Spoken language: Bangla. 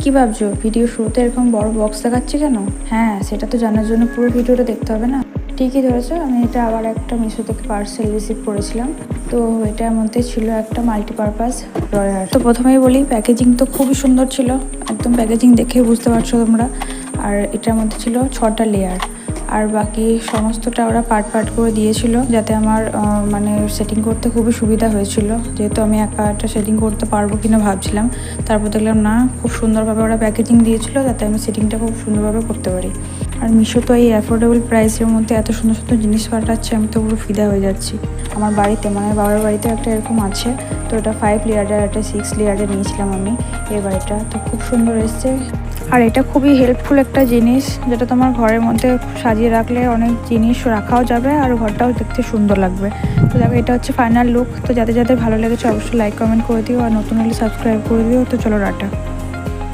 কি ভাবছো, ভিডিও শুরুতে এরকম বড় বক্স দেখাচ্ছে কেন? হ্যাঁ, সেটা তো জানার জন্য পুরো ভিডিওটা দেখতে হবে না। ঠিকই ধরেছো, আমি এটা আবার একটা মিশো থেকে পার্সেল রিসিভ করেছিলাম। তো এটার মধ্যে ছিল একটা মাল্টিপারপাস ড্রয়ার। তো প্রথমেই বলি, প্যাকেজিং তো খুবই সুন্দর ছিল, একদম প্যাকেজিং দেখে বুঝতে পারছো তোমরা। আর এটার মধ্যে ছিল 6টা লেয়ার, আর বাকি সমস্তটা ওরা পার্ট পার্ট করে দিয়েছিল, যাতে আমার মানে সেটিং করতে খুবই সুবিধা হয়েছিল, যেহেতু আমি একা একটা সেটিং করতে পারবো কিনা ভাবছিলাম। তারপর দেখলাম না, খুব সুন্দরভাবে ওরা প্যাকেজিং দিয়েছিল, যাতে আমি সেটিংটা খুব সুন্দরভাবে করতে পারি। আর মিশো তো এই অ্যাফোর্ডেবল প্রাইসের মধ্যে এত সুন্দর সুন্দর জিনিস পাঠাচ্ছে, আমি তো পুরো ফিদা হয়ে যাচ্ছি। আমার বাড়িতে মানে বাবার বাড়িতে একটা এরকম আছে, তো এটা 5 লেয়ারের, একটা 6 লেয়ারের নিয়েছিলাম আমি এই বাড়িটা। তো খুব সুন্দর এসছে, আর এটা খুবই হেল্পফুল একটা জিনিস, যেটা তোমার ঘরের মধ্যে সাজিয়ে রাখলে অনেক জিনিস রাখাও যাবে আর ঘরটাও দেখতে সুন্দর লাগবে। তো দেখো, এটা হচ্ছে ফাইনাল লুক। তো যাদের যাদের ভালো লেগেছে অবশ্যই লাইক কমেন্ট করে দিও, আর নতুন হলে সাবস্ক্রাইব করে দিও। তো চলো, টাটা।